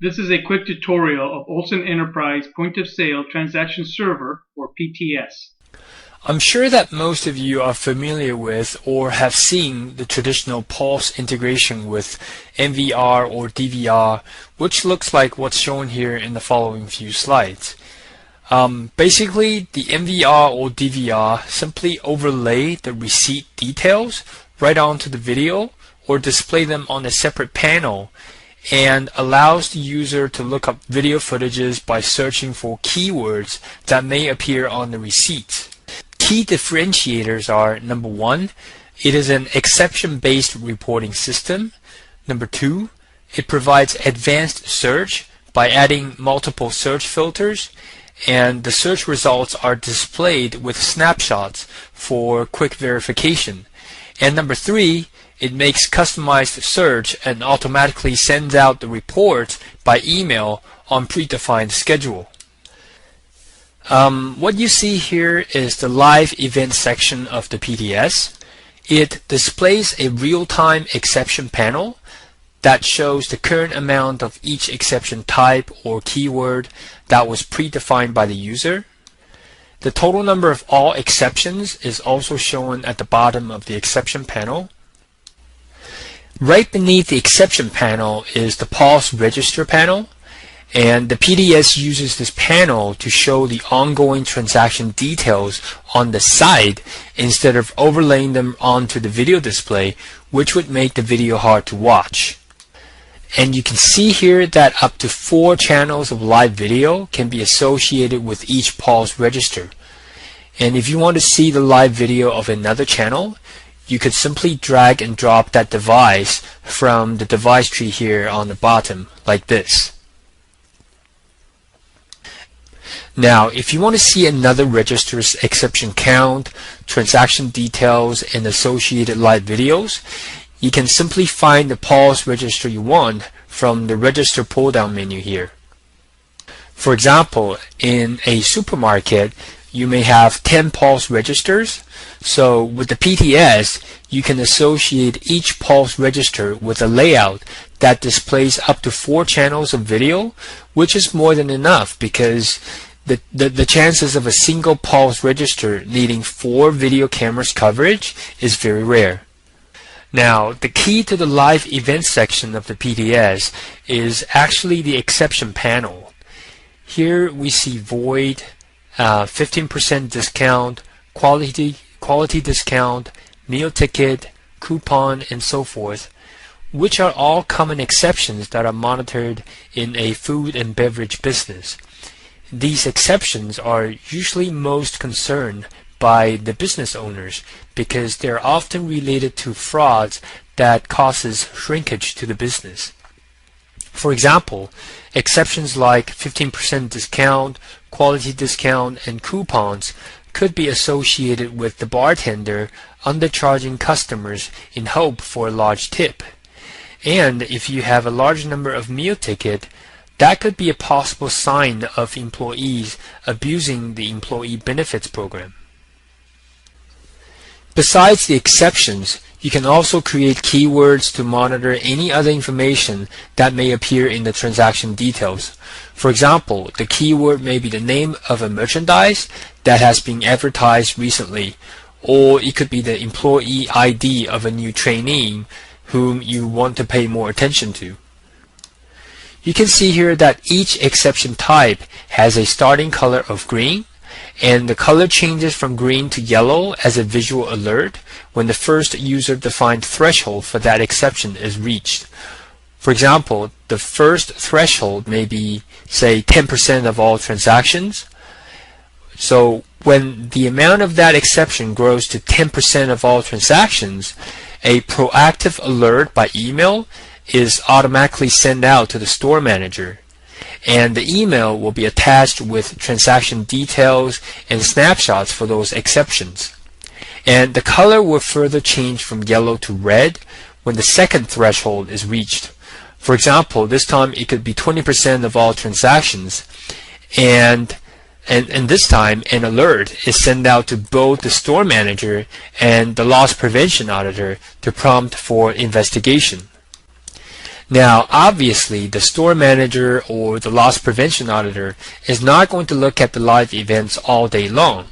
This is a quick tutorial of Olson Enterprise Point of Sale Transaction Server, or PTS. I'm sure that most of you are familiar with or have seen the traditional POS integration with MVR or DVR, which looks like what's shown here in the following few slides. Basically, the MVR or DVR simply overlay the receipt details right onto the video or display them on a separate panel and allows the user to look up video footages by searching for keywords that may appear on the receipts. Key differentiators are: number one, it is an exception-based reporting system. Number two, it provides advanced search by adding multiple search filters, and the search results are displayed with snapshots for quick verification. And number three, it makes customized search and automatically sends out the reports by email on predefined schedule. What you see here is the live event section of the PTS. It displays a real-time exception panel that shows the current amount of each exception type or keyword that was predefined by the user. The total number of all exceptions is also shown at the bottom of the exception panel. Right beneath the exception panel is the POS register panel, and the PTS uses this panel to show the ongoing transaction details on the side instead of overlaying them onto the video display, which would make the video hard to watch. And you can see here that up to 4 channels of live video can be associated with each POS register. And if you want to see the live video of another channel, you could simply drag and drop that device from the device tree here on the bottom, like this. Now, if you want to see another register's exception count, transaction details, and associated live videos, you can simply find the POS register you want from the register pull-down menu here. For example, in a supermarket, you may have 10 POS registers. So with the PTS, you can associate each POS register with a layout that displays up to 4 channels of video, which is more than enough because the chances of a single POS register needing 4 video cameras coverage is very rare. Now, the key to the live event section of the PTS is actually the exception panel. Here we see void, 15% discount, quality discount, meal ticket, coupon, and so forth, which are all common exceptions that are monitored in a food and beverage business. These exceptions are usually most concerned by the business owners because they're often related to frauds that causes shrinkage to the business. For example, exceptions like 15% discount, quality discount, and coupons could be associated with the bartender undercharging customers in hope for a large tip. And if you have a large number of meal tickets, that could be a possible sign of employees abusing the employee benefits program. Besides the exceptions, you can also create keywords to monitor any other information that may appear in the transaction details. For example, the keyword may be the name of a merchandise that has been advertised recently, or it could be the employee ID of a new trainee whom you want to pay more attention to. You can see here that each exception type has a starting color of green, and the color changes from green to yellow as a visual alert when the first user-defined threshold for that exception is reached. For example, the first threshold may be, say, 10% of all transactions. So when the amount of that exception grows to 10% of all transactions, a proactive alert by email is automatically sent out to the store manager. And the email will be attached with transaction details and snapshots for those exceptions. And the color will further change from yellow to red when the second threshold is reached. For example, this time it could be 20% of all transactions, and this time an alert is sent out to both the store manager and the loss prevention auditor to prompt for investigation. Now, obviously, the store manager or the loss prevention auditor is not going to look at the live events all day long.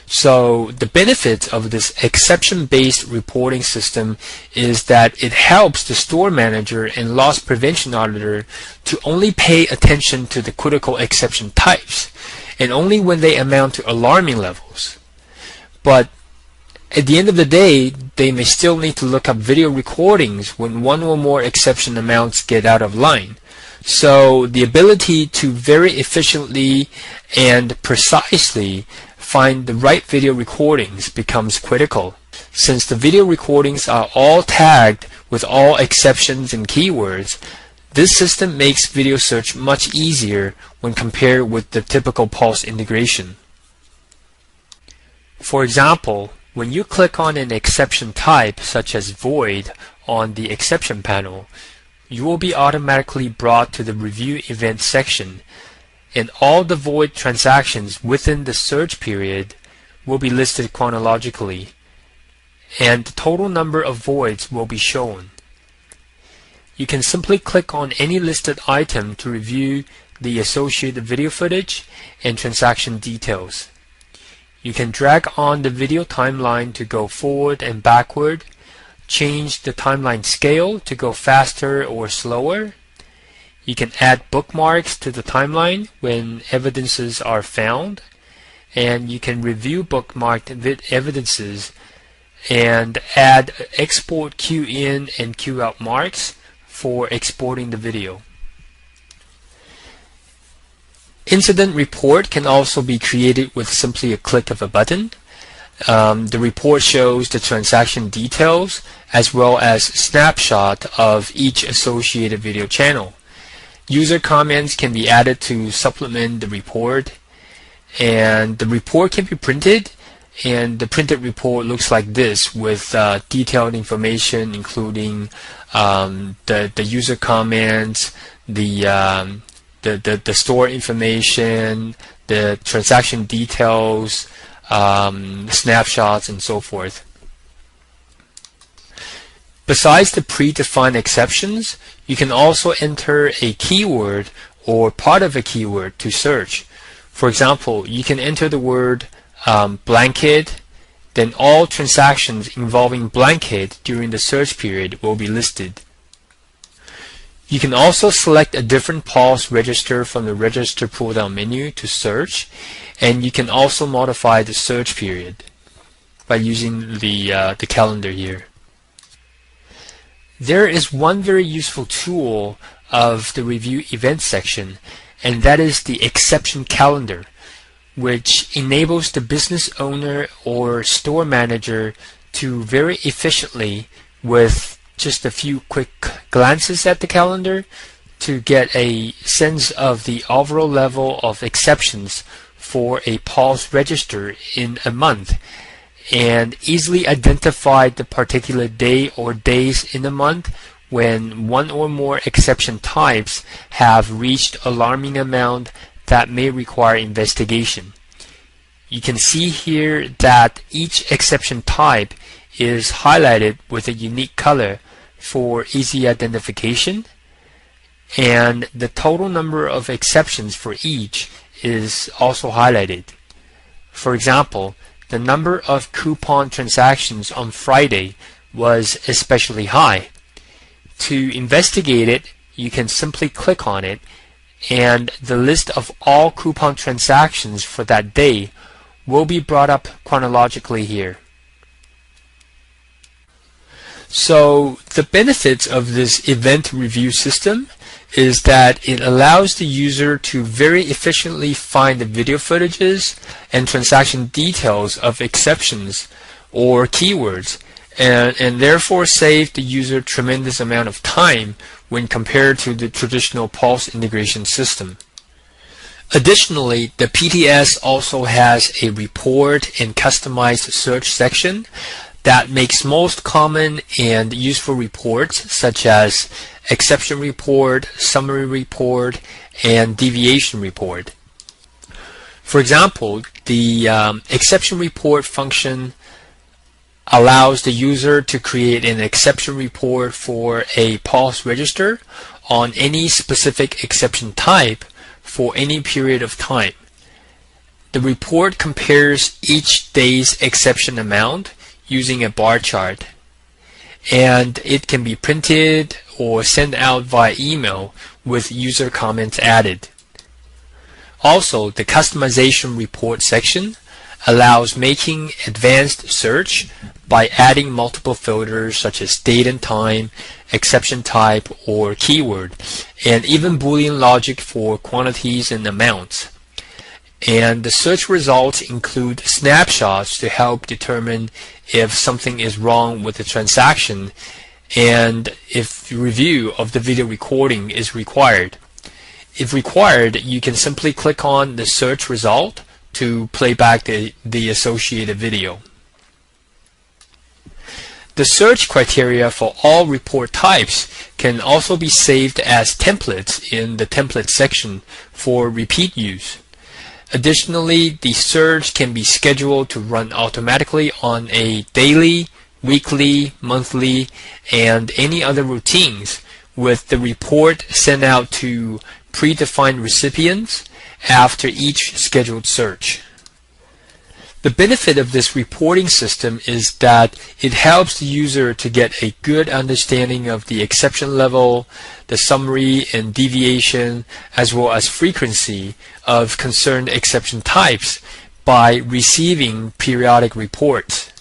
So the benefit of this exception-based reporting system is that it helps the store manager and loss prevention auditor to only pay attention to the critical exception types, and only when they amount to alarming levels. But at the end of the day, they may still need to look up video recordings when one or more exception amounts get out of line. So the ability to very efficiently and precisely find the right video recordings becomes critical. Since the video recordings are all tagged with all exceptions and keywords, this system makes video search much easier when compared with the typical Pulse integration. For example, when you click on an exception type such as void on the exception panel, you will be automatically brought to the review event section, and all the void transactions within the search period will be listed chronologically, and the total number of voids will be shown. You can simply click on any listed item to review the associated video footage and transaction details. You can drag on the video timeline to go forward and backward, change the timeline scale to go faster or slower. You can add bookmarks to the timeline when evidences are found, and you can review bookmarked evidences and add export queue in and queue out marks for exporting the video. Incident report can also be created with simply a click of a button. The report shows the transaction details as well as snapshot of each associated video channel. User comments can be added to supplement the report, and the report can be printed, and the printed report looks like this with detailed information including the user comments, the store information, the transaction details, snapshots, and so forth. Besides the predefined exceptions, you can also enter a keyword or part of a keyword to search. For example, you can enter the word blanket, then all transactions involving blanket during the search period will be listed. You can also select a different Pulse register from the register pull-down menu to search, and you can also modify the search period by using the calendar here. There is one very useful tool of the review event section, and that is the exception calendar, which enables the business owner or store manager to very efficiently, with just a few quick glances at the calendar, to get a sense of the overall level of exceptions for a Pulse register in a month, and easily identify the particular day or days in a month when one or more exception types have reached alarming amount that may require investigation. You can see here that each exception type is highlighted with a unique color for easy identification, and the total number of exceptions for each is also highlighted. For example, the number of coupon transactions on Friday was especially high. To investigate it, you can simply click on it, and the list of all coupon transactions for that day will be brought up chronologically here. So the benefits of this event review system is that it allows the user to very efficiently find the video footages and transaction details of exceptions or keywords, and therefore save the user tremendous amount of time when compared to the traditional Pulse integration system. Additionally, the PTS also has a report and customized search section that makes most common and useful reports such as exception report, summary report, and deviation report. For example, the exception report function allows the user to create an exception report for a POS register on any specific exception type for any period of time. The report compares each day's exception amount using a bar chart, and it can be printed or sent out via email with user comments added. Also, the customization report section allows making advanced search by adding multiple filters such as date and time, exception type, or keyword, and even Boolean logic for quantities and amounts. And the search results include snapshots to help determine if something is wrong with the transaction and if review of the video recording is required. If required, you can simply click on the search result to play back the associated video. The search criteria for all report types can also be saved as templates in the template section for repeat use. Additionally, the search can be scheduled to run automatically on a daily, weekly, monthly, and any other routines, with the report sent out to predefined recipients after each scheduled search. The benefit of this reporting system is that it helps the user to get a good understanding of the exception level, the summary and deviation, as well as frequency of concerned exception types by receiving periodic reports.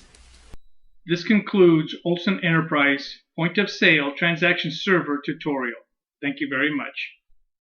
This concludes Olson Enterprise Point of Sale Transaction Server tutorial. Thank you very much.